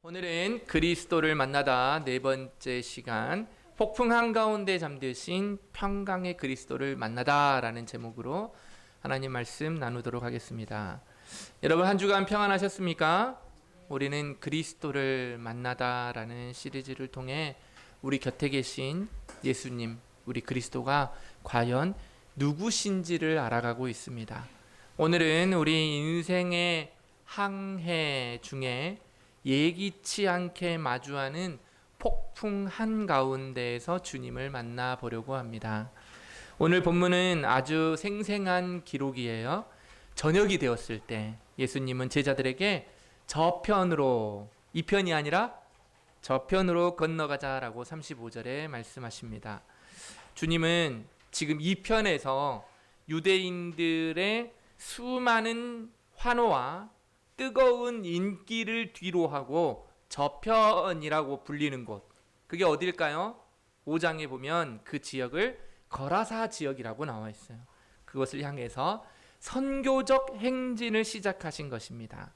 오늘은 그리스도를 만나다 네 번째 시간, 폭풍 한가운데 잠드신 평강의 그리스도를 만나다 라는 제목으로 하나님 말씀 나누도록 하겠습니다. 여러분 한 주간 평안하셨습니까? 우리는 그리스도를 만나다 라는 시리즈를 통해 우리 곁에 계신 예수님, 우리 그리스도가 과연 누구신지를 알아가고 있습니다. 오늘은 우리 인생의 항해 중에 예기치 않게 마주하는 폭풍 한가운데에서 주님을 만나보려고 합니다. 오늘 본문은 아주 생생한 기록이에요. 저녁이 되었을 때 예수님은 제자들에게 저편으로, 이 편이 아니라 저편으로 건너가자라고 35절에 말씀하십니다. 주님은 지금 이 편에서 유대인들의 수많은 환호와 뜨거운 인기를 뒤로하고 저편이라고 불리는 곳, 그게 어딜까요? 5장에 보면 그 지역을 거라사 지역이라고 나와 있어요. 그것을 향해서 선교적 행진을 시작하신 것입니다.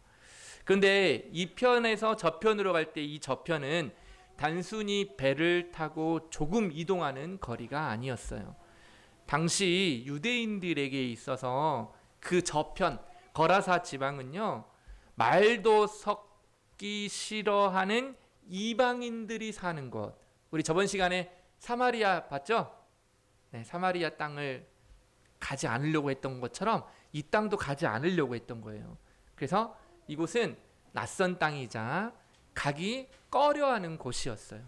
그런데 이 편에서 저편으로 갈 때 이 저편은 단순히 배를 타고 조금 이동하는 거리가 아니었어요. 당시 유대인들에게 있어서 그 저편 거라사 지방은요, 말도 섞기 싫어하는 이방인들이 사는 곳. 우리 저번 시간에 사마리아 봤죠? 네, 사마리아 땅을 가지 않으려고 했던 것처럼 이 땅도 가지 않으려고 했던 거예요. 그래서 이곳은 낯선 땅이자 가기 꺼려하는 곳이었어요.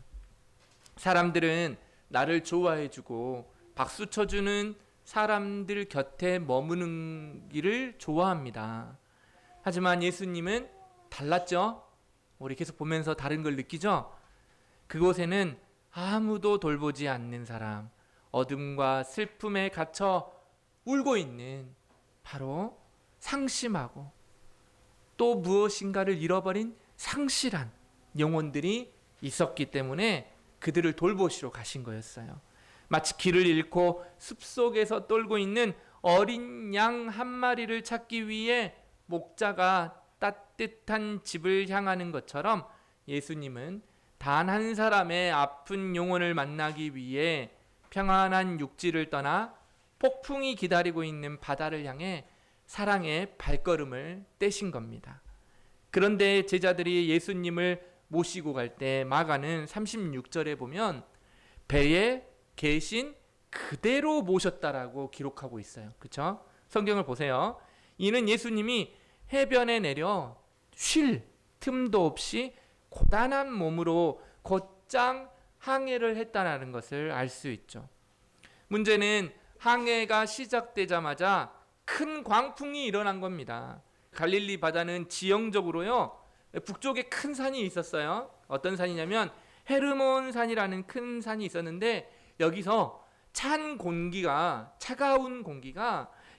사람들은 나를 좋아해주고 박수 쳐주는 사람들 곁에 머무는 좋아합니다. 하지만 예수님은 달랐죠? 우리 계속 보면서 다른 걸 느끼죠? 그곳에는 아무도 돌보지 않는 사람, 어둠과 슬픔에 갇혀 울고 있는 바로 상심하고 또 무엇인가를 잃어버린 상실한 영혼들이 있었기 때문에 그들을 돌보시러 가신 거였어요. 마치 길을 잃고 숲속에서 떨고 있는 어린 양 한 마리를 찾기 위해 목자가 따뜻한 집을 향하는 것처럼 예수님은 단 한 사람의 아픈 영혼을 만나기 위해 평안한 육지를 떠나 폭풍이 기다리고 있는 바다를 향해 사랑의 발걸음을 떼신 겁니다. 그런데 제자들이 예수님을 모시고 갈 때 마가는 36절에 보면 배에 계신 그대로 모셨다라고 기록하고 있어요. 그렇죠? 성경을 보세요. 이는 예수님이 해변에 내려 쉴 틈도 없이 고단한 몸으로 곧장 항해를 했다는 것을 알 수 있죠. 문제는 항해가 시작되자마자 큰 광풍이 일어난 겁니다. 갈릴리 바다는 지형적으로요, 북쪽에 큰 산이 있었어요. 어떤 산이냐면 헤르몬 산이라는 큰 산이 있었는데 여기서 차가운 공기가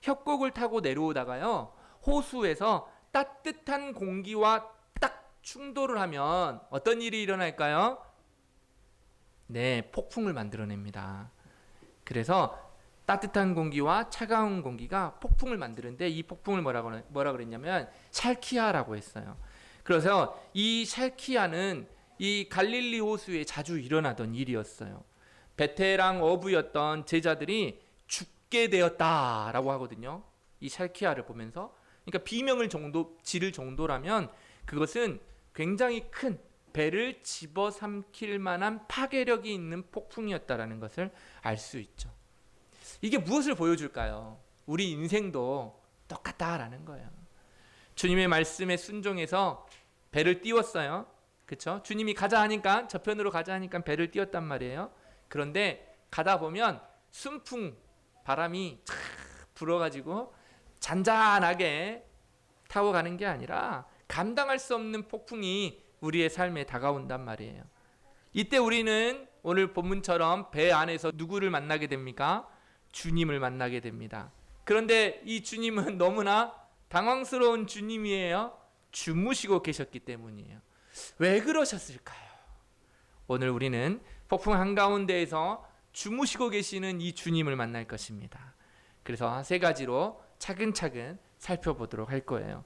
협곡을 타고 내려오다가요, 호수에서 따뜻한 공기와 딱 충돌을 하면 어떤 일이 일어날까요? 네, 폭풍을 만들어냅니다. 그래서 따뜻한 공기와 차가운 공기가 폭풍을 만드는데 이 폭풍을 뭐라 그랬냐면 샬키아라고 했어요. 그래서 이 샬키아는 이 갈릴리 호수에 자주 일어나던 일이었어요. 베테랑 어부였던 제자들이 죽게 되었다라고 하거든요. 이 샬키아를 보면서. 그러니까 비명을 지를 정도라면 그것은 굉장히 큰 배를 집어삼킬 만한 파괴력이 있는 폭풍이었다라는 것을 알 수 있죠. 이게 무엇을 보여줄까요? 우리 인생도 똑같다라는 거예요. 주님의 말씀에 순종해서 배를 띄웠어요. 그렇죠? 주님이 가자 하니까, 저편으로 가자 하니까 배를 띄웠단 말이에요. 그런데 가다 보면 순풍 바람이 촥 불어가지고 잔잔하게 타고 가는 게 아니라 감당할 수 없는 폭풍이 우리의 삶에 다가온단 말이에요. 이때 우리는 오늘 본문처럼 배 안에서 누구를 만나게 됩니까? 주님을 만나게 됩니다. 그런데 이 주님은 너무나 당황스러운 주님이에요. 주무시고 계셨기 때문이에요. 왜 그러셨을까요? 오늘 우리는 폭풍 한가운데에서 주무시고 계시는 이 주님을 만날 것입니다. 그래서 세 가지로 차근차근 살펴보도록 할 거예요.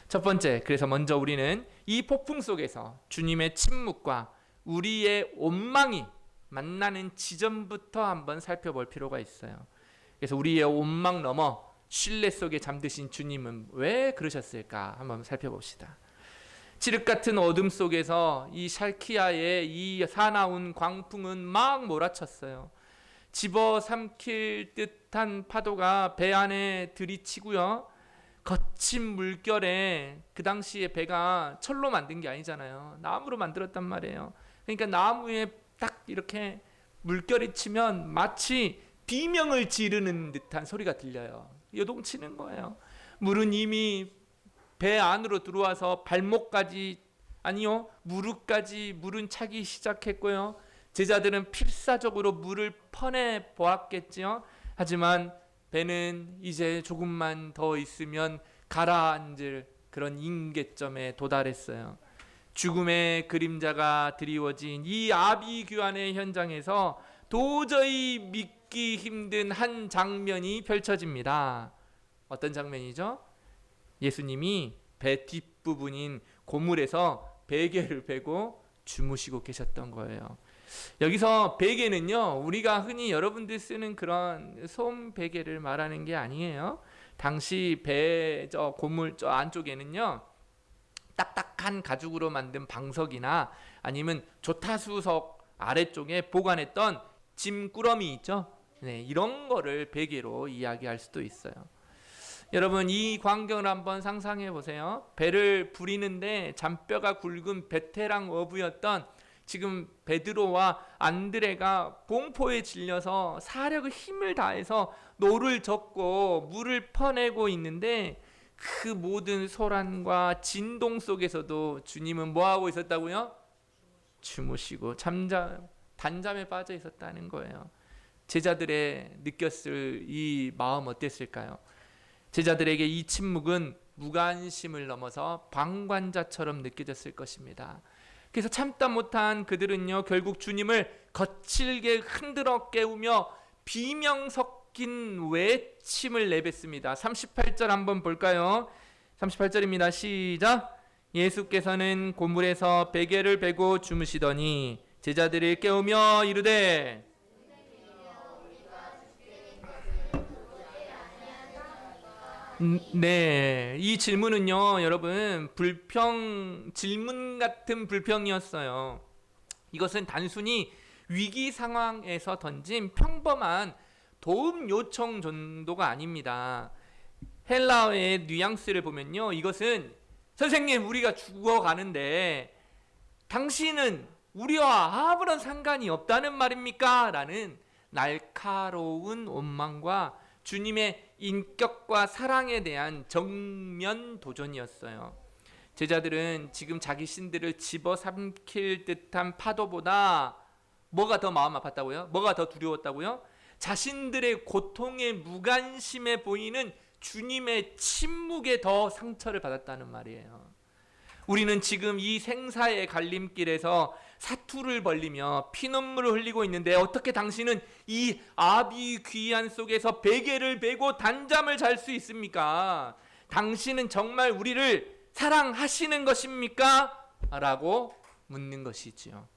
첫 번째, 그래서 먼저 우리는 이 폭풍 속에서 주님의 침묵과 우리의 온망이 만나는 지점부터 한번 살펴볼 필요가 있어요. 그래서 우리의 온망 넘어 신뢰 속에 잠드신 주님은 왜 그러셨을까 한번 살펴봅시다. 칠흑 같은 어둠 속에서 이 샬키아의 이 사나운 광풍은 막 몰아쳤어요. 집어삼킬 듯한 파도가 배 안에 들이치고요. 거친 물결에, 그 당시에 배가 철로 만든 게 아니잖아요. 나무로 만들었단 말이에요. 그러니까 나무에 딱 이렇게 물결이 치면 마치 비명을 지르는 듯한 소리가 들려요. 요동치는 거예요. 물은 이미 배 안으로 들어와서 발목까지, 아니요, 무릎까지 물은 차기 시작했고요. 제자들은 필사적으로 물을 퍼내 보았겠지요. 하지만 배는 이제 조금만 더 있으면 가라앉을 그런 임계점에 도달했어요. 죽음의 그림자가 드리워진 이 아비규환의 현장에서 도저히 믿기 힘든 한 장면이 펼쳐집니다. 어떤 장면이죠? 예수님이 배 뒷부분인 고물에서 베개를 베고 주무시고 계셨던 거예요. 여기서 베개는요, 우리가 흔히 여러분들 쓰는 그런 솜 베개를 말하는 게 아니에요. 당시 배 저 고물 저 안쪽에는요, 딱딱한 가죽으로 만든 방석이나 아니면 조타수석 아래쪽에 보관했던 짐꾸러미 있죠. 네, 이런 거를 베개로 이야기할 수도 있어요. 여러분, 이 광경을 한번 상상해 보세요. 배를 부리는데 잔뼈가 굵은 베테랑 어부였던 지금 베드로와 안드레가 공포에 질려서 사력의 힘을 다해서 노를 젓고 물을 퍼내고 있는데, 그 모든 소란과 진동 속에서도 주님은 뭐하고 있었다고요? 주무시고 단잠에 빠져 있었다는 거예요. 제자들의 느꼈을 이 마음 어땠을까요? 제자들에게 이 침묵은 무관심을 넘어서 방관자처럼 느껴졌을 것입니다. 그래서 참다 못한 그들은요, 결국 주님을 거칠게 흔들어 깨우며 비명 섞인 외침을 내뱉습니다. 38절 한번 볼까요? 38절입니다. 시작. 예수께서는 고물에서 베개를 베고 주무시더니 제자들을 깨우며 이르되, 네, 이 질문은요, 여러분, 질문 같은 불평이었어요. 이것은 단순히 위기 상황에서 던진 평범한 도움 요청 정도가 아닙니다. 헬라어의 뉘앙스를 보면요, 이것은 선생님, 우리가 죽어가는데 당신은 우리와 아무런 상관이 없다는 말입니까? 라는 날카로운 원망과 주님의 인격과 사랑에 대한 정면 도전이었어요. 제자들은 지금 자기 신들을 집어삼킬 듯한 파도보다 뭐가 더 마음 아팠다고요? 뭐가 더 두려웠다고요? 자신들의 고통에 무관심해 보이는 주님의 침묵에 더 상처를 받았다는 말이에요. 우리는 지금 이 생사의 갈림길에서 사투를 벌리며 피눈물을 흘리고 있는데, 어떻게 당신은 이 아비귀환 속에서 베개를 베고 단잠을 잘 수 있습니까? 당신은 정말 우리를 사랑하시는 것입니까? 라고 묻는 것이지요.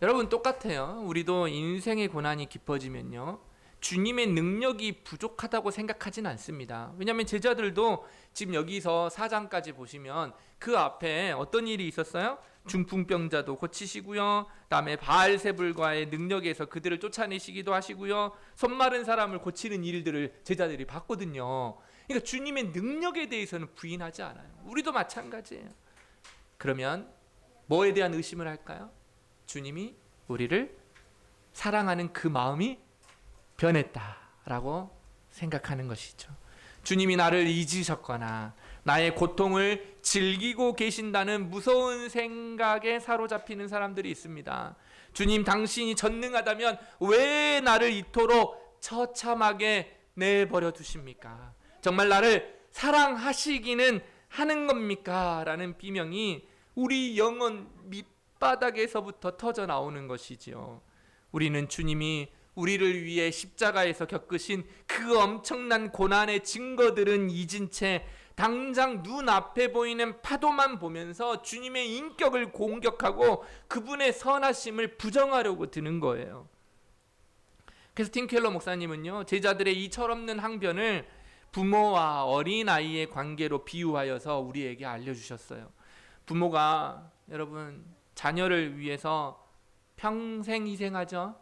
여러분, 똑같아요. 우리도 인생의 고난이 깊어지면요, 주님의 능력이 부족하다고 생각하진 않습니다. 왜냐하면 제자들도 지금 여기서 4장까지 보시면 그 앞에 어떤 일이 있었어요? 중풍병자도 고치시고요, 다음에 바알세불과의 능력에서 그들을 쫓아내시기도 하시고요, 손 마른 사람을 고치는 일들을 제자들이 봤거든요. 그러니까 주님의 능력에 대해서는 부인하지 않아요. 우리도 마찬가지예요. 그러면 뭐에 대한 의심을 할까요? 주님이 우리를 사랑하는 그 마음이 변했다라고 생각하는 것이죠. 주님이 나를 잊으셨거나 나의 고통을 즐기고 계신다는 무서운 생각에 사로잡히는 사람들이 있습니다. 주님, 당신이 전능하다면 왜 나를 이토록 처참하게 내버려 두십니까? 정말 나를 사랑하시기는 하는 겁니까? 라는 비명이 우리 영혼 밑바닥에서부터 터져 나오는 것이지요. 우리는 주님이 우리를 위해 십자가에서 겪으신 그 엄청난 고난의 증거들은 잊은 채 당장 눈앞에 보이는 파도만 보면서 주님의 인격을 공격하고 그분의 선하심을 부정하려고 드는 거예요. 그래서 팀 켈러 목사님은요, 제자들의 이 철없는 항변을 부모와 어린아이의 관계로 비유하여서 우리에게 알려주셨어요. 부모가 여러분 자녀를 위해서 평생 희생하죠.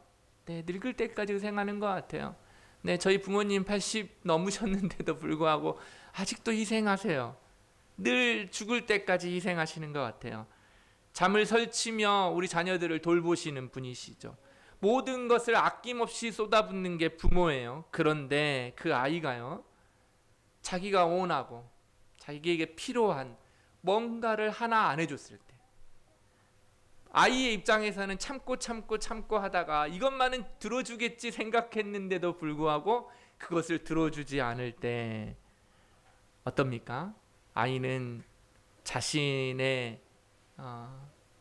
네, 늙을 때까지 희생하는 것 같아요. 네, 저희 부모님 80 넘으셨는데도 불구하고 아직도 희생하세요. 늘 죽을 때까지 희생하시는 것 같아요. 잠을 설치며 우리 자녀들을 돌보시는 분이시죠. 모든 것을 아낌없이 쏟아붓는 게 부모예요. 그런데 그 아이가요, 자기가 원하고 자기에게 필요한 뭔가를 하나 안 해줬을 때, 아이의 입장에서는 참고 하다가 이것만은 들어주겠지 생각했는데도 불구하고 그것을 들어주지 않을 때 어떻습니까? 아이는 자신의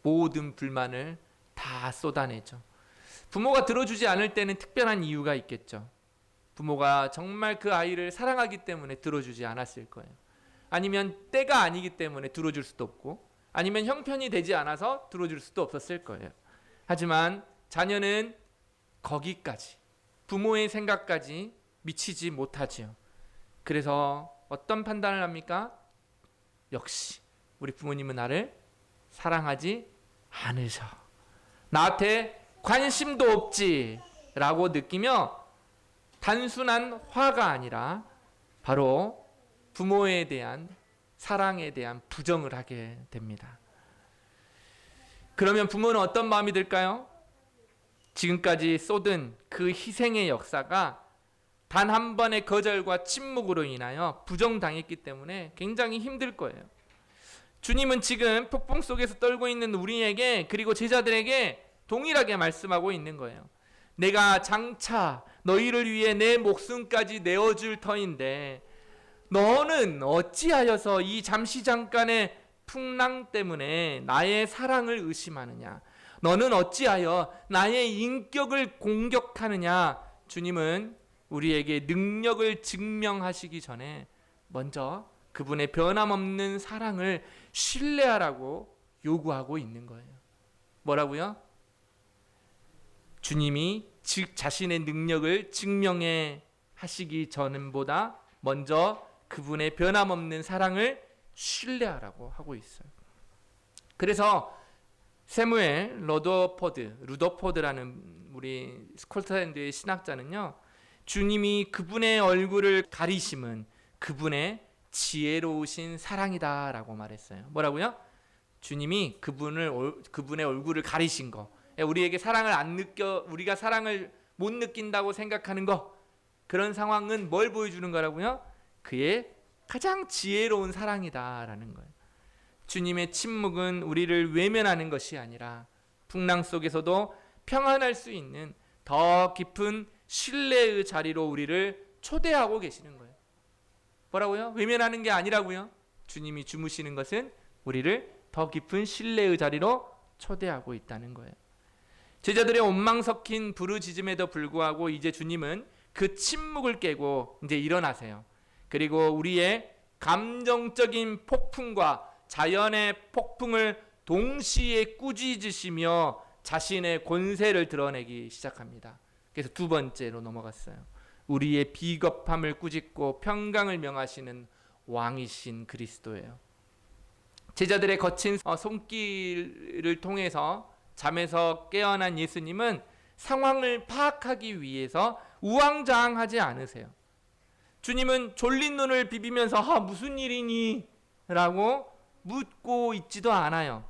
모든 불만을 다 쏟아내죠. 부모가 들어주지 않을 때는 특별한 이유가 있겠죠. 부모가 정말 그 아이를 사랑하기 때문에 들어주지 않았을 거예요. 아니면 때가 아니기 때문에 들어줄 수도 없고, 아니면 형편이 되지 않아서 들어줄 수도 없었을 거예요. 하지만 자녀는 거기까지, 부모의 생각까지 미치지 못하지요. 그래서 어떤 판단을 합니까? 역시 우리 부모님은 나를 사랑하지 않으셔, 나한테 관심도 없지 라고 느끼며 단순한 화가 아니라 바로 부모에 대한 사랑에 대한 부정을 하게 됩니다. 그러면 부모는 어떤 마음이 들까요? 지금까지 쏟은 그 희생의 역사가 단 한 번의 거절과 침묵으로 인하여 부정당했기 때문에 굉장히 힘들 거예요. 주님은 지금 폭풍 속에서 떨고 있는 우리에게, 그리고 제자들에게 동일하게 말씀하고 있는 거예요. 내가 장차 너희를 위해 내 목숨까지 내어줄 터인데 너는 어찌하여서 이 잠시 잠깐의 풍랑 때문에 나의 사랑을 의심하느냐? 너는 어찌하여 나의 인격을 공격하느냐? 주님은 우리에게 능력을 증명하시기 전에 먼저 그분의 변함없는 사랑을 신뢰하라고 요구하고 있는 거예요. 뭐라고요? 주님이 즉 자신의 능력을 증명해 하시기 전보다 먼저 그분의 변함없는 사랑을 신뢰하라고 하고 있어요. 그래서 세무엘 루더포드라는 우리 스코틀랜드의 신학자는요, 주님이 그분의 얼굴을 가리심은 그분의 지혜로우신 사랑이다라고 말했어요. 뭐라고요? 주님이 그분의 얼굴을 가리신 거, 우리에게 사랑을 안 느껴, 우리가 사랑을 못 느낀다고 생각하는 거, 그런 상황은 뭘 보여주는 거라고요? 그의 가장 지혜로운 사랑이다라는 거예요. 주님의 침묵은 우리를 외면하는 것이 아니라 풍랑 속에서도 평안할 수 있는 더 깊은 신뢰의 자리로 우리를 초대하고 계시는 거예요. 뭐라고요? 외면하는 게 아니라고요. 주님이 주무시는 것은 우리를 더 깊은 신뢰의 자리로 초대하고 있다는 거예요. 제자들의 원망 섞인 부르짖음에도 불구하고 이제 주님은 그 침묵을 깨고 이제 일어나세요. 그리고 우리의 감정적인 폭풍과 자연의 폭풍을 동시에 꾸짖으시며 자신의 권세를 드러내기 시작합니다. 그래서 두 번째로 넘어갔어요. 우리의 비겁함을 꾸짖고 평강을 명하시는 왕이신 그리스도예요. 제자들의 거친 손길을 통해서 잠에서 깨어난 예수님은 상황을 파악하기 위해서 우왕좌왕하지 않으세요. 주님은 졸린 눈을 비비면서 무슨 일이니? 라고 묻고 있지도 않아요.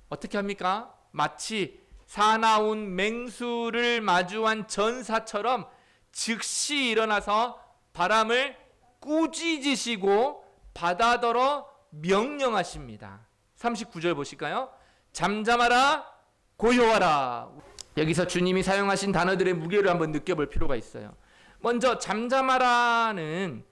어떻게 합니까? 마치 사나운 맹수를 마주한 전사처럼 즉시 일어나서 바람을 꾸짖으시고 바다더러 명령하십니다. 39절 보실까요? 잠잠하라, 고요하라. 여기서 주님이 사용하신 단어들의 무게를 한번 느껴볼 필요가 있어요. 먼저 잠잠하라는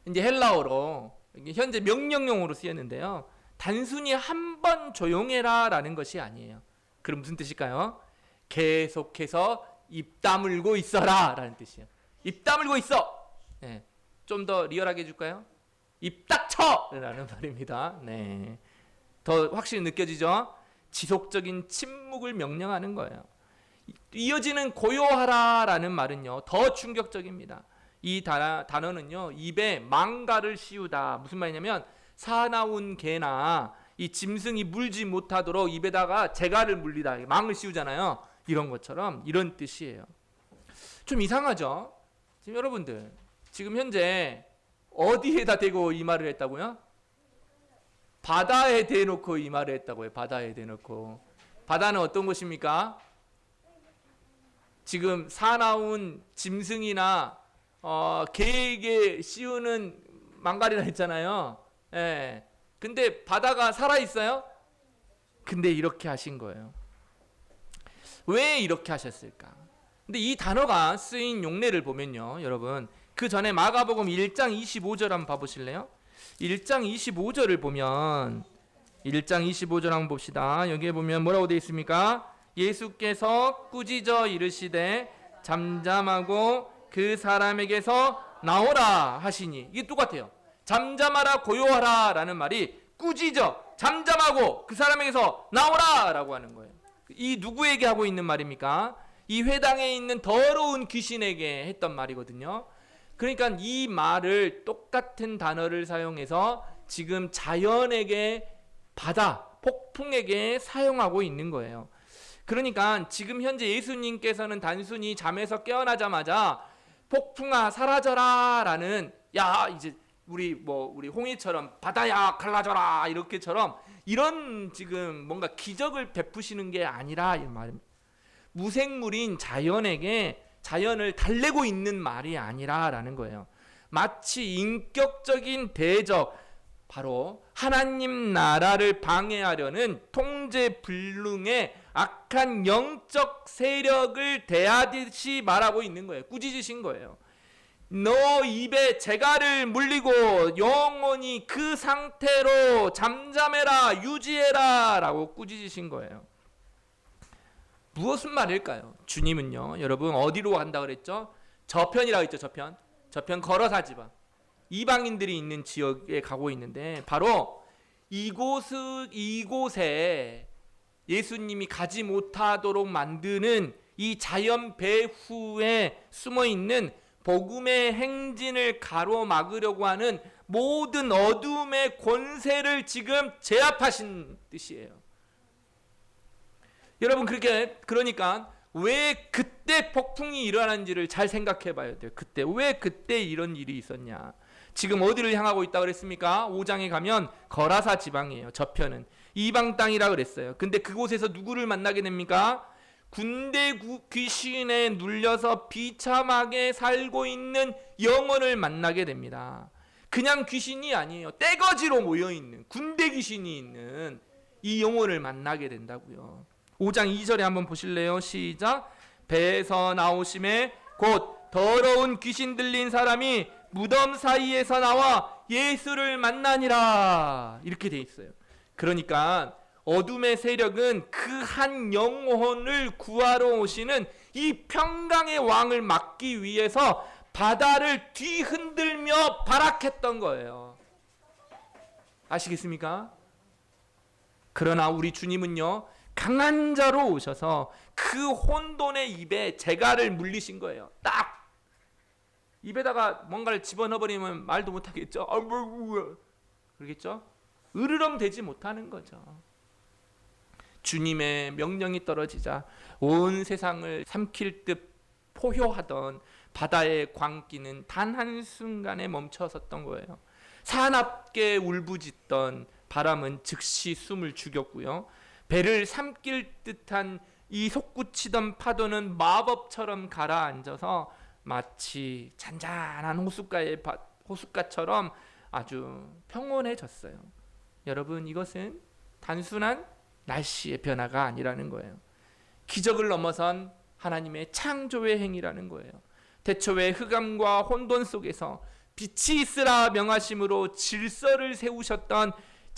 이제 헬라어로 현재 명령용으로 쓰였는데요. 단순히 한 번 조용해라라는 것이 아니에요. 그럼 무슨 뜻일까요? 계속해서 입 다물고 있어라 라는 뜻이에요. 입 다물고 있어. 네. 좀 더 리얼하게 해줄까요? 입 닥쳐! 라는 말입니다. 네. 더 확실히 느껴지죠? 지속적인 침묵을 명령하는 거예요. 이어지는 고요하라 라는 말은요, 더 충격적입니다. 이 단어는요, 입에 망가를 씌우다. 무슨 말이냐면, 사나운 개나 이 짐승이 물지 못하도록 입에다가 재갈을 물리다. 망을 씌우잖아요. 이런 것처럼 이런 뜻이에요. 좀 이상하죠? 지금 여러분들, 지금 현재 어디에다 대고 이 말을 했다고요? 바다에 대놓고 이 말을 했다고요. 바다에 대놓고. 바다는 어떤 곳입니까? 지금 사나운 짐승이나 개에게 씌우는 망갈이라 했잖아요. 예. 근데 바다가 살아 있어요? 근데 이렇게 하신 거예요. 왜 이렇게 하셨을까? 근데 이 단어가 쓰인 용례를 보면요, 여러분, 그 전에 마가복음 1장 25절 한번 봐보실래요? 1장 25절을 보면 1장 25절 한번 봅시다. 여기에 보면 뭐라고 되어 있습니까? 예수께서 꾸짖어 이르시되 잠잠하고 그 사람에게서 나오라 하시니. 이게 똑같아요. 잠잠하라 고요하라 라는 말이 꾸짖어 잠잠하고 그 사람에게서 나오라 라고 하는 거예요. 이 누구에게 하고 있는 말입니까? 이 회당에 있는 더러운 귀신에게 했던 말이거든요. 그러니까 이 말을 똑같은 단어를 사용해서 지금 자연에게, 바다, 폭풍에게 사용하고 있는 거예요. 그러니까 지금 현재 예수님께서는 단순히 잠에서 깨어나자마자 폭풍아 사라져라 라는, 야 이제 우리 홍해처럼 바다야 갈라져라 이렇게처럼 이런 지금 뭔가 기적을 베푸시는 게 아니라 이 말입니다. 무생물인 자연에게 자연을 달래고 있는 말이 아니라라는 거예요. 마치 인격적인 대적, 바로 하나님 나라를 방해하려는 통제불능의 악한 영적 세력을 대하듯이 말하고 있는 거예요. 꾸짖으신 거예요. 너 입에 재갈을 물리고 영원히 그 상태로 잠잠해라, 유지해라 라고 꾸짖으신 거예요. 무엇은 말일까요? 주님은요, 여러분 어디로 간다 그랬죠? 저편이라고 했죠. 저편 걸어서 지방, 이방인들이 있는 지역에 가고 있는데, 바로 이곳에 예수님이 가지 못하도록 만드는 이 자연 배후에 숨어 있는 복음의 행진을 가로막으려고 하는 모든 어둠의 권세를 지금 제압하신 뜻이에요. 여러분, 그러니까 왜 그때 폭풍이 일어난지를 잘 생각해 봐야 돼요. 왜 그때 이런 일이 있었냐. 지금 어디를 향하고 있다고 그랬습니까? 5장에 가면 거라사 지방이에요. 저편은 이방 땅이라 그랬어요. 근데 그곳에서 누구를 만나게 됩니까? 군대 귀신에 눌려서 비참하게 살고 있는 영혼을 만나게 됩니다. 그냥 귀신이 아니에요. 떼거지로 모여있는 군대 귀신이 있는 이 영혼을 만나게 된다고요. 5장 2절에 한번 보실래요? 시작. 배에서 나오심에 곧 더러운 귀신 들린 사람이 무덤 사이에서 나와 예수를 만나니라. 이렇게 돼 있어요. 그러니까 어둠의 세력은 그 한 영혼을 구하러 오시는 이 평강의 왕을 막기 위해서 바다를 뒤흔들며 발악했던 거예요. 아시겠습니까? 그러나 우리 주님은요, 강한 자로 오셔서 그 혼돈의 입에 재갈을 물리신 거예요. 딱 입에다가 뭔가를 집어넣어버리면 말도 못하겠죠. 그러겠죠? 으르렁 대지 못하는 거죠. 주님의 명령이 떨어지자 온 세상을 삼킬 듯 포효하던 바다의 광기는 단 한순간에 멈춰섰던 거예요. 사납게 울부짖던 바람은 즉시 숨을 죽였고요. 배를 삼킬 듯한 이 솟구치던 파도는 마법처럼 가라앉아서 마치 잔잔한 호숫가처럼 아주 평온해졌어요. 여러분, 이것은 단순한 날씨의 변화가 아니라는 거예요. 기적을 넘어선 하나님의 창조의 행위라는 거예요. 태초의 흑암과 혼돈 속에서 빛이 있으라 명하심으로 질서를 세우셨던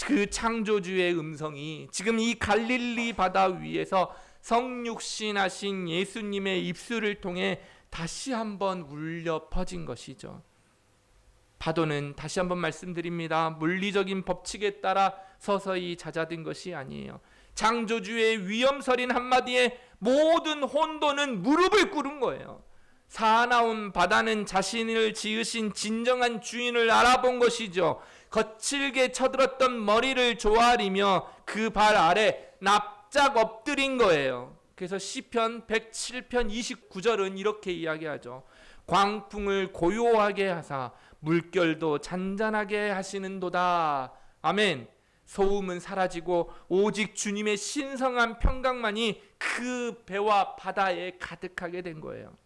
그 창조주의 음성이 지금 이 갈릴리 바다 위에서 성육신하신 예수님의 입술을 통해 다시 한번 울려 퍼진 것이죠. 파도는 다시 한번 말씀드립니다. 물리적인 법칙에 따라 서서히 잦아든 것이 아니에요. 창조주의 위엄설인 한마디에 모든 혼돈은 무릎을 꿇은 거예요. 사나운 바다는 자신을 지으신 진정한 주인을 알아본 것이죠. 거칠게 쳐들었던 머리를 조아리며 그 발 아래 납작 엎드린 거예요. 그래서 시편 107편 29절은 이렇게 이야기하죠. 광풍을 고요하게 하사 물결도 잔잔하게 하시는도다. 아멘. 소음은 사라지고 오직 주님의 신성한 평강만이 그 배와 바다에 가득하게 된 거예요.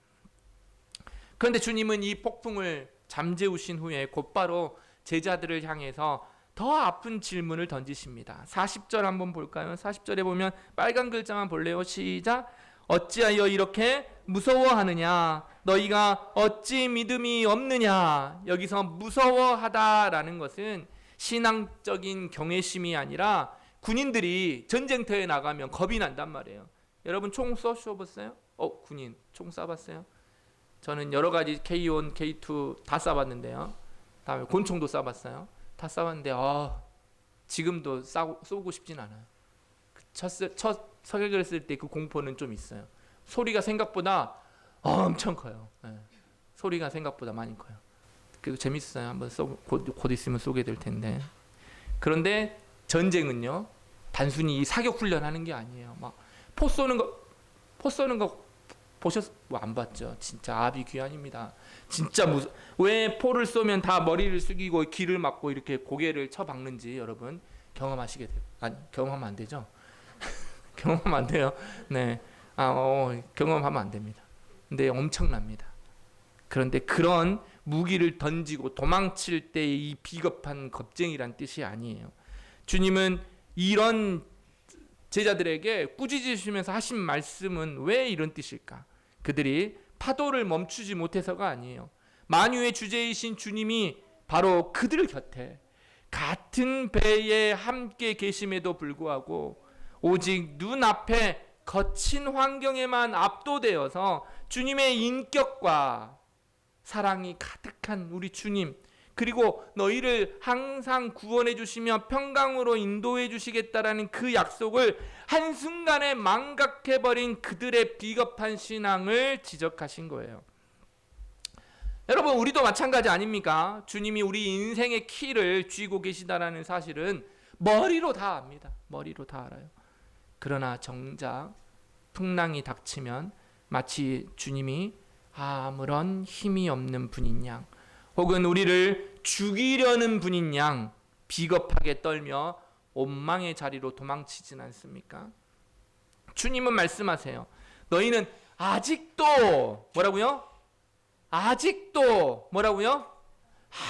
그런데 주님은 이 폭풍을 잠재우신 후에 곧바로 제자들을 향해서 더 아픈 질문을 던지십니다. 40절 한번 볼까요? 40절에 보면 빨간 글자만 볼래요? 시작. 어찌하여 이렇게 무서워하느냐? 너희가 어찌 믿음이 없느냐? 여기서 무서워하다라는 것은 신앙적인 경외심이 아니라 군인들이 전쟁터에 나가면 겁이 난단 말이에요. 여러분 총 쏘셔봤어요? 군인 총 쏴봤어요? 저는 여러 가지 K1, K2 다 쏴봤는데요. 다음에 곤총도 쏴봤어요. 다 쏴봤는데 지금도 쏘고 싶진 않아요. 첫 서격을 했을 때 그 공포는 좀 있어요. 소리가 생각보다 엄청 커요. 네. 소리가 생각보다 많이 커요. 그리고 재밌어요. 한번 곧 있으면 쏘게 될 텐데. 그런데 전쟁은요, 단순히 이 사격 훈련하는 게 아니에요. 막 포 쏘는 거 안 봤죠? 진짜 아비규환입니다. 진짜 왜 포를 쏘면 다 머리를 숙이고 귀를 막고 이렇게 고개를 쳐박는지 여러분 경험하시게 돼요. 아니, 경험하면 안 되죠? 경험하면 안 돼요. 네, 경험하면 안 됩니다. 근데 엄청납니다. 그런데 그런 무기를 던지고 도망칠 때의 이 비겁한 겁쟁이란 뜻이 아니에요. 주님은 이런 제자들에게 꾸짖으시면서 하신 말씀은 왜 이런 뜻일까? 그들이 파도를 멈추지 못해서가 아니에요. 만유의 주제이신 주님이 바로 그들 곁에 같은 배에 함께 계심에도 불구하고 오직 눈앞에 거친 환경에만 압도되어서 주님의 인격과 사랑이 가득한 우리 주님, 그리고 너희를 항상 구원해 주시며 평강으로 인도해 주시겠다라는 그 약속을 한순간에 망각해버린 그들의 비겁한 신앙을 지적하신 거예요. 여러분, 우리도 마찬가지 아닙니까? 주님이 우리 인생의 키를 쥐고 계시다라는 사실은 머리로 다 압니다. 머리로 다 알아요. 그러나 정작 풍랑이 닥치면 마치 주님이 아무런 힘이 없는 분인 양, 혹은 우리를 죽이려는 분인 양 비겁하게 떨며 원망의 자리로 도망치진 않습니까? 주님은 말씀하세요. 너희는 아직도 뭐라고요? 아직도 뭐라고요?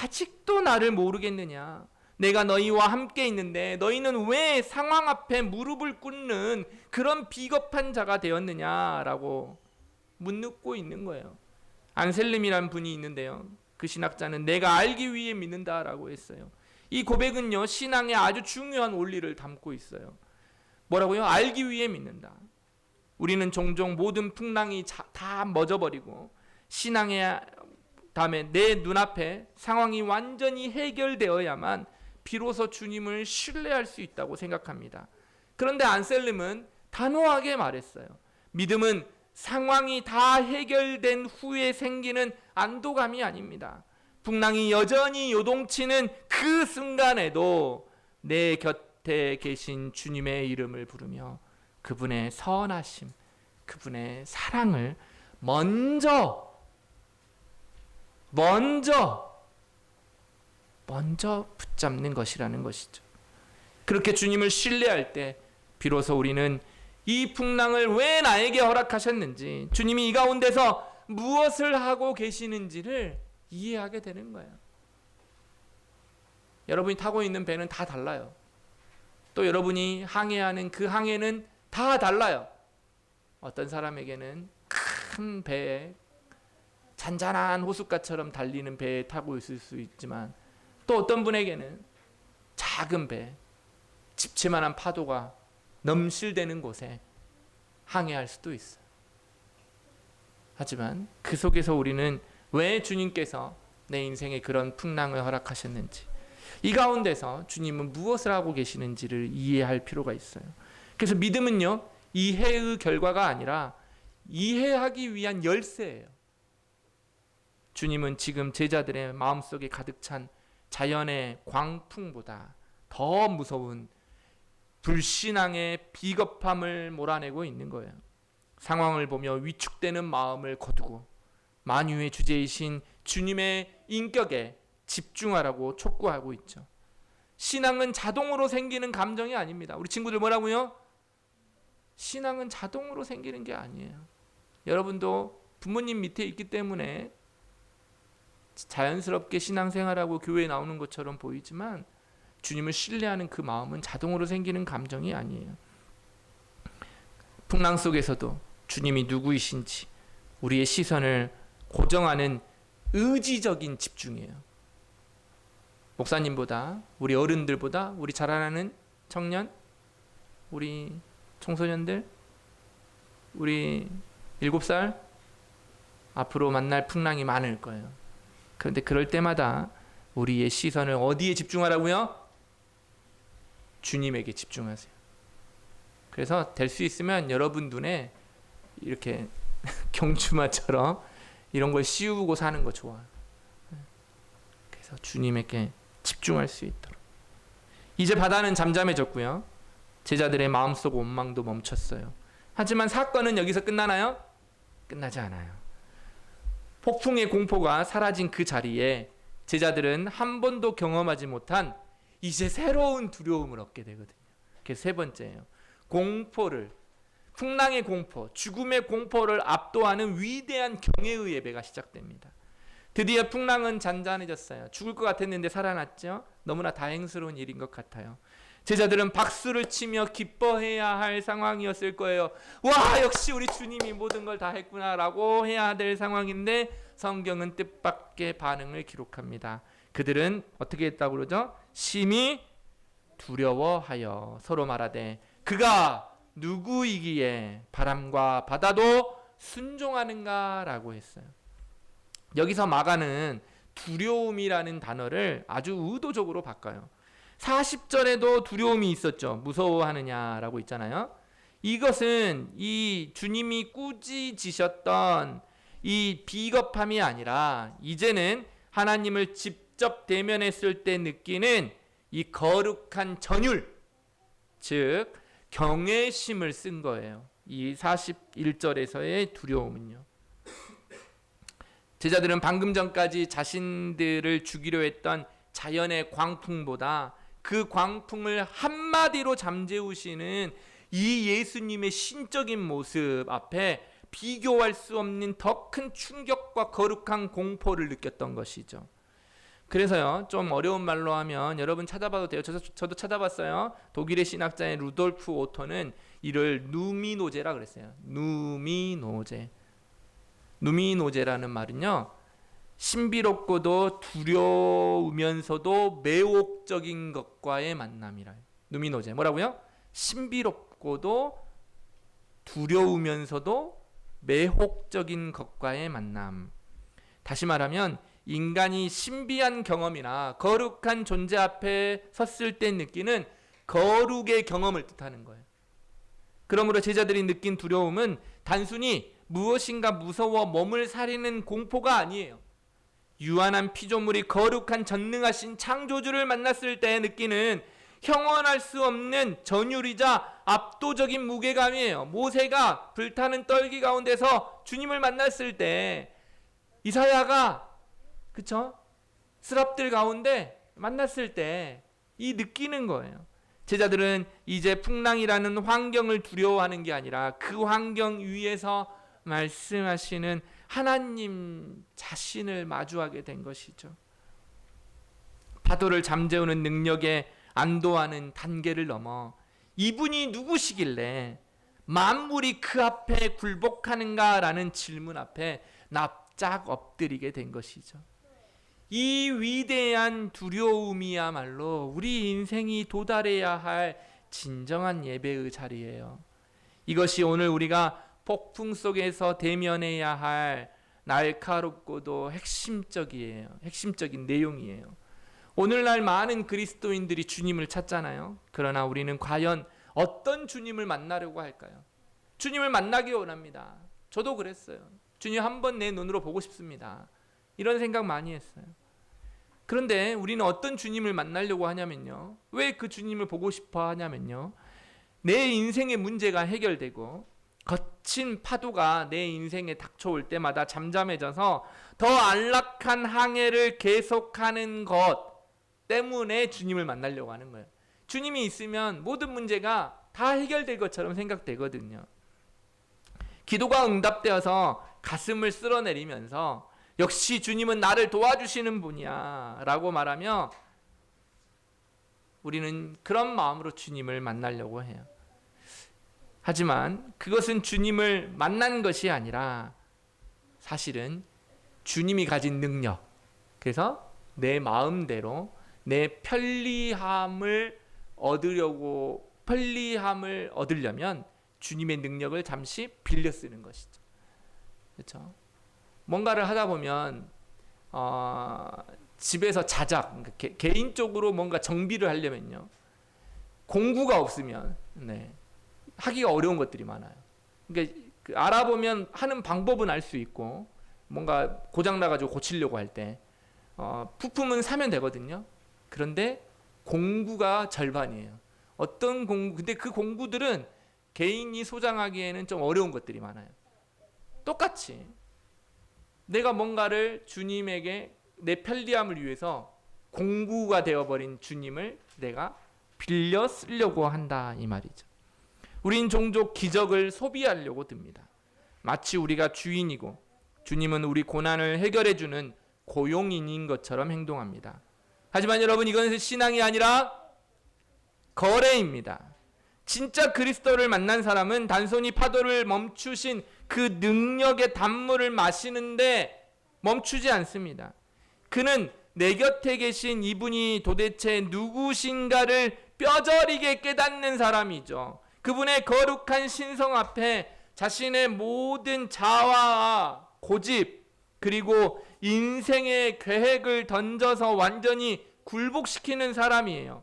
아직도 나를 모르겠느냐? 내가 너희와 함께 있는데 너희는 왜 상황 앞에 무릎을 꿇는 그런 비겁한 자가 되었느냐라고 묻고 있는 거예요. 안셀름이라는 분이 있는데요. 그 신학자는 내가 알기 위해 믿는다라고 했어요. 이 고백은요, 신앙의 아주 중요한 원리를 담고 있어요. 뭐라고요? 알기 위해 믿는다. 우리는 종종 모든 풍랑이 다 멎어버리고 신앙의 다음에 내 눈앞에 상황이 완전히 해결되어야만 비로소 주님을 신뢰할 수 있다고 생각합니다. 그런데 안셀름은 단호하게 말했어요. 믿음은 상황이 다 해결된 후에 생기는 안도감이 아닙니다. 풍랑이 여전히 요동치는 그 순간에도 내 곁에 계신 주님의 이름을 부르며 그분의 선하심, 그분의 사랑을 먼저 붙잡는 것이라는 것이죠. 그렇게 주님을 신뢰할 때 비로소 우리는 이 풍랑을 왜 나에게 허락하셨는지, 주님이 이 가운데서 무엇을 하고 계시는지를 이해하게 되는 거예요. 여러분이 타고 있는 배는 다 달라요. 또 여러분이 항해하는 그 항해는 다 달라요. 어떤 사람에게는 큰 배에 잔잔한 호숫가처럼 달리는 배에 타고 있을 수 있지만, 또 어떤 분에게는 작은 배, 집채만한 파도가 넘실대는 곳에 항해할 수도 있어요. 하지만 그 속에서 우리는 왜 주님께서 내 인생에 그런 풍랑을 허락하셨는지, 이 가운데서 주님은 무엇을 하고 계시는지를 이해할 필요가 있어요. 그래서 믿음은요, 이해의 결과가 아니라 이해하기 위한 열쇠예요. 주님은 지금 제자들의 마음속에 가득 찬 자연의 광풍보다 더 무서운 불신앙의 비겁함을 몰아내고 있는 거예요. 상황을 보며 위축되는 마음을 거두고 만유의 주제이신 주님의 인격에 집중하라고 촉구하고 있죠. 신앙은 자동으로 생기는 감정이 아닙니다. 우리 친구들 뭐라고요? 신앙은 자동으로 생기는 게 아니에요. 여러분도 부모님 밑에 있기 때문에 자연스럽게 신앙생활하고 교회에 나오는 것처럼 보이지만 주님을 신뢰하는 그 마음은 자동으로 생기는 감정이 아니에요. 풍랑 속에서도 주님이 누구이신지 우리의 시선을 고정하는 의지적인 집중이에요. 목사님보다, 우리 어른들보다, 우리 자라나는 청년, 우리 청소년들, 우리 7살 앞으로 만날 풍랑이 많을 거예요. 그런데 그럴 때마다 우리의 시선을 어디에 집중하라고요? 주님에게 집중하세요. 그래서 될 수 있으면 여러분 눈에 이렇게 경주마처럼 이런 걸 씌우고 사는 거 좋아요. 그래서 주님에게 집중할 수 있도록. 이제 바다는 잠잠해졌고요. 제자들의 마음속 원망도 멈췄어요. 하지만 사건은 여기서 끝나나요? 끝나지 않아요. 폭풍의 공포가 사라진 그 자리에 제자들은 한 번도 경험하지 못한 이제 새로운 두려움을 얻게 되거든요. 그게 세 번째예요. 공포를, 풍랑의 공포, 죽음의 공포를 압도하는 위대한 경외의 예배가 시작됩니다. 드디어 풍랑은 잔잔해졌어요. 죽을 것 같았는데 살아났죠. 너무나 다행스러운 일인 것 같아요. 제자들은 박수를 치며 기뻐해야 할 상황이었을 거예요. 와, 역시 우리 주님이 모든 걸 다 했구나라고 해야 될 상황인데 성경은 뜻밖의 반응을 기록합니다. 그들은 어떻게 했다고 그러죠? 심히 두려워하여 서로 말하되 그가 누구이기에 바람과 바다도 순종하는가라고 했어요. 여기서 마가는 두려움이라는 단어를 아주 의도적으로 바꿔요. 40절에도 두려움이 있었죠. 무서워하느냐라고 있잖아요. 이것은 이 주님이 꾸짖으셨던 이 비겁함이 아니라 이제는 하나님을 직접 대면했을 때 느끼는 이 거룩한 전율, 즉 경외심을 쓴 거예요. 이 41절에서의 두려움은요. 제자들은 방금 전까지 자신들을 죽이려 했던 자연의 광풍보다 그 광풍을 한마디로 잠재우시는 이 예수님의 신적인 모습 앞에 비교할 수 없는 더 큰 충격과 거룩한 공포를 느꼈던 것이죠. 그래서요, 좀 어려운 말로 하면 여러분 찾아봐도 돼요. 저도 찾아봤어요. 독일의 신학자인 루돌프 오토는 이를 누미노제라 그랬어요. 누미노제. 누미노제라는 말은요, 신비롭고도 두려우면서도 매혹적인 것과의 만남이라. 누미노제 뭐라고요? 신비롭고도 두려우면서도 매혹적인 것과의 만남. 다시 말하면 인간이 신비한 경험이나 거룩한 존재 앞에 섰을 때 느끼는 거룩의 경험을 뜻하는 거예요. 그러므로 제자들이 느낀 두려움은 단순히 무엇인가 무서워 몸을 사리는 공포가 아니에요. 유한한 피조물이 거룩한 전능하신 창조주를 만났을 때 느끼는 형언할 수 없는 전율이자 압도적인 무게감이에요. 모세가 불타는 떨기 가운데서 주님을 만났을 때 이사야가 그쵸? 스랍들 가운데 만났을 때 이 느끼는 거예요. 제자들은 이제 풍랑이라는 환경을 두려워하는 게 아니라 그 환경 위에서 말씀하시는 하나님 자신을 마주하게 된 것이죠. 파도를 잠재우는 능력에 안도하는 단계를 넘어 이분이 누구시길래 만물이 그 앞에 굴복하는가라는 질문 앞에 납작 엎드리게 된 것이죠. 이 위대한 두려움이야말로 우리 인생이 도달해야 할 진정한 예배의 자리예요. 이것이 오늘 우리가 폭풍 속에서 대면해야 할 날카롭고도 핵심적인 내용이에요. 오늘날 많은 그리스도인들이 주님을 찾잖아요. 그러나 우리는 과연 어떤 주님을 만나려고 할까요? 주님을 만나기 원합니다. 저도 그랬어요. 주님 한번 내 눈으로 보고 싶습니다. 이런 생각 많이 했어요. 그런데 우리는 어떤 주님을 만나려고 하냐면요. 왜 그 주님을 보고 싶어 하냐면요. 내 인생의 문제가 해결되고 거친 파도가 내 인생에 닥쳐올 때마다 잠잠해져서 더 안락한 항해를 계속하는 것 때문에 주님을 만나려고 하는 거예요. 주님이 있으면 모든 문제가 다 해결될 것처럼 생각되거든요. 기도가 응답되어서 가슴을 쓸어내리면서 역시 주님은 나를 도와주시는 분이야 라고 말하며 우리는 그런 마음으로 주님을 만나려고 해요. 하지만 그것은 주님을 만난 것이 아니라 사실은 주님이 가진 능력, 그래서 내 마음대로 내 편리함을 얻으려면 주님의 능력을 잠시 빌려 쓰는 것이죠. 그렇죠? 뭔가를 하다 보면 집에서 자작, 개인적으로 뭔가 정비를 하려면요. 공구가 없으면 하기가 어려운 것들이 많아요. 그러니까 알아보면 하는 방법은 알 수 있고 뭔가 고장 나가지고 고치려고 할 때 부품은 사면 되거든요. 그런데 공구가 절반이에요. 어떤 공구, 근데 그 공구들은 개인이 소장하기에는 좀 어려운 것들이 많아요. 똑같이 내가 뭔가를 주님에게 내 편리함을 위해서 공구가 되어버린 주님을 내가 빌려 쓰려고 한다 이 말이죠. 우린 종종 기적을 소비하려고 듭니다. 마치 우리가 주인이고 주님은 우리 고난을 해결해주는 고용인인 것처럼 행동합니다. 하지만 여러분, 이건 신앙이 아니라 거래입니다. 진짜 그리스도를 만난 사람은 단순히 파도를 멈추신 그 능력의 단물을 마시는데 멈추지 않습니다. 그는 내 곁에 계신 이분이 도대체 누구신가를 뼈저리게 깨닫는 사람이죠. 그분의 거룩한 신성 앞에 자신의 모든 자아와 고집 그리고 인생의 계획을 던져서 완전히 굴복시키는 사람이에요.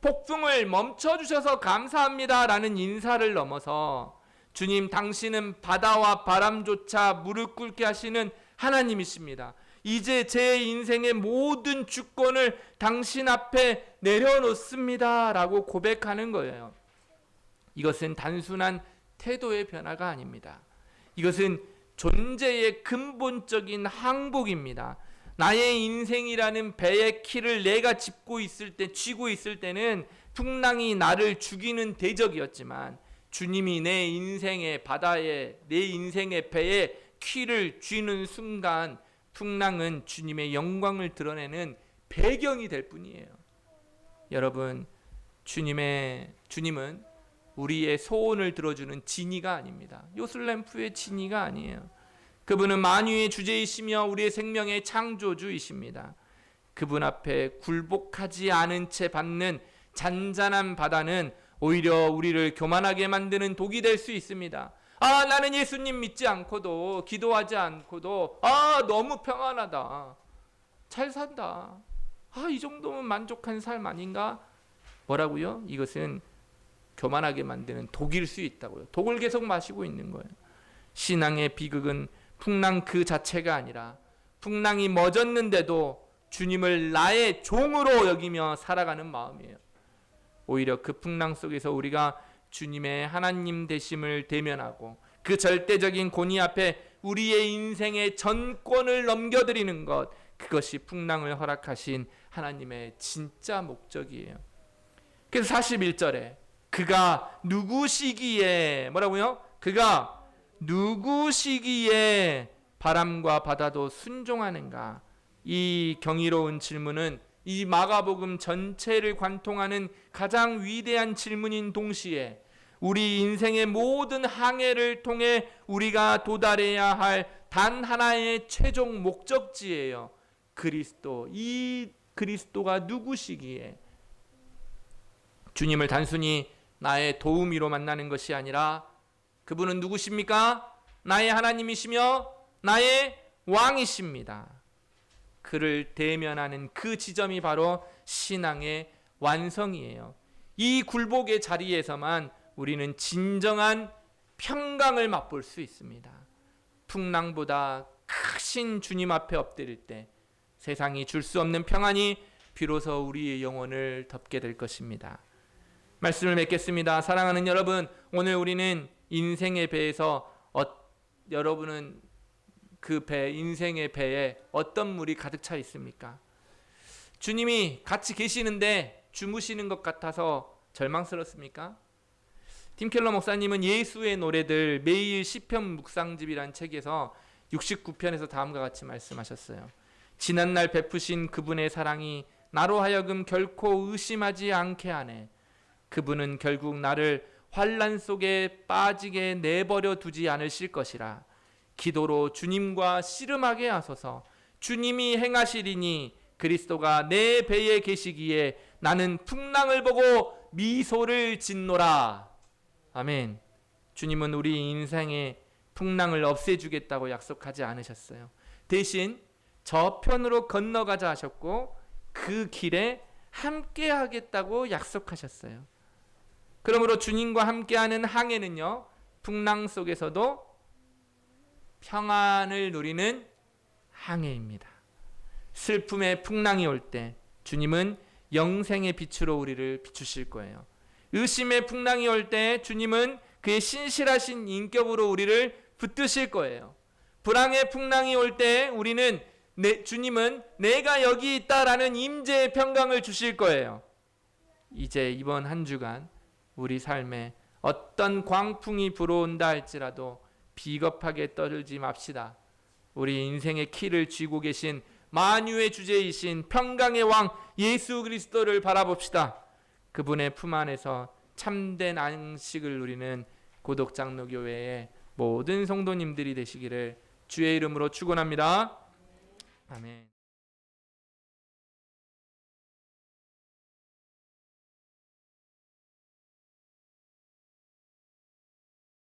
폭풍을 멈춰주셔서 감사합니다라는 인사를 넘어서 주님, 당신은 바다와 바람조차 무릎 꿇게 하시는 하나님이십니다. 이제 제 인생의 모든 주권을 당신 앞에 내려놓습니다 라고 고백하는 거예요. 이것은 단순한 태도의 변화가 아닙니다. 이것은 존재의 근본적인 항복입니다. 나의 인생이라는 배의 키를 내가 쥐고 있을 때는 풍랑이 나를 죽이는 대적이었지만 주님이 내 인생의 바다에, 내 인생의 배에 키를 쥐는 순간 풍랑은 주님의 영광을 드러내는 배경이 될 뿐이에요. 여러분, 주님은 우리의 소원을 들어주는 지니가 아닙니다. 요술램프의 지니가 아니에요. 그분은 만유의 주제이시며 우리의 생명의 창조주이십니다. 그분 앞에 굴복하지 않은 채 받는 잔잔한 바다는 오히려 우리를 교만하게 만드는 독이 될 수 있습니다. 나는 예수님 믿지 않고도, 기도하지 않고도 너무 평안하다, 잘 산다, 이 정도면 만족한 삶 아닌가? 뭐라고요? 이것은 교만하게 만드는 독일 수 있다고요. 독을 계속 마시고 있는 거예요. 신앙의 비극은 풍랑 그 자체가 아니라 풍랑이 멎었는데도 주님을 나의 종으로 여기며 살아가는 마음이에요. 오히려 그 풍랑 속에서 우리가 주님의 하나님 되심을 대면하고 그 절대적인 권위 앞에 우리의 인생의 전권을 넘겨드리는 것, 그것이 풍랑을 허락하신 하나님의 진짜 목적이에요. 그래서 41절에 그가 누구시기에, 뭐라고요? 그가 누구시기에 바람과 바다도 순종하는가? 이 경이로운 질문은 이 마가복음 전체를 관통하는 가장 위대한 질문인 동시에 우리 인생의 모든 항해를 통해 우리가 도달해야 할 단 하나의 최종 목적지예요. 그리스도. 이 그리스도가 누구시기에 주님을 단순히 나의 도우미로 만나는 것이 아니라 그분은 누구십니까? 나의 하나님이시며 나의 왕이십니다. 그를 대면하는 그 지점이 바로 신앙의 완성이에요. 이 굴복의 자리에서만 우리는 진정한 평강을 맛볼 수 있습니다. 풍랑보다 크신 주님 앞에 엎드릴 때 세상이 줄 수 없는 평안이 비로소 우리의 영혼을 덮게 될 것입니다. 말씀을 맺겠습니다. 사랑하는 여러분, 오늘 우리는 인생의 배에서 여러분은 그 배, 인생의 배에 어떤 물이 가득 차 있습니까? 주님이 같이 계시는데 주무시는 것 같아서 절망스럽습니까? 팀켈러 목사님은 예수의 노래들 매일 시편 묵상집이란 책에서 69편에서 다음과 같이 말씀하셨어요. 지난날 베푸신 그분의 사랑이 나로 하여금 결코 의심하지 않게 하네. 그분은 결국 나를 환난 속에 빠지게 내버려 두지 않으실 것이라. 기도로 주님과 씨름하게 하소서. 주님이 행하시리니 그리스도가 내 배에 계시기에 나는 풍랑을 보고 미소를 짓노라. 아멘. 주님은 우리 인생의 풍랑을 없애주겠다고 약속하지 않으셨어요. 대신 저편으로 건너가자 하셨고 그 길에 함께 하겠다고 약속하셨어요. 그러므로 주님과 함께하는 항해는요, 풍랑 속에서도 평안을 누리는 항해입니다. 슬픔의 풍랑이 올 때 주님은 영생의 빛으로 우리를 비추실 거예요. 의심의 풍랑이 올 때 주님은 그의 신실하신 인격으로 우리를 붙드실 거예요. 불황의 풍랑이 올 때 우리는 주님은 내가 여기 있다라는 임재의 평강을 주실 거예요. 이제 이번 한 주간 우리 삶에 어떤 광풍이 불어온다 할지라도 비겁하게 떠들지 맙시다. 우리 인생의 키를 쥐고 계신 만유의 주제이신 평강의 왕 예수 그리스도를 바라봅시다. 그분의 품 안에서 참된 안식을 누리는 고독장로교회의 모든 성도님들이 되시기를 주의 이름으로 축원합니다. 아멘.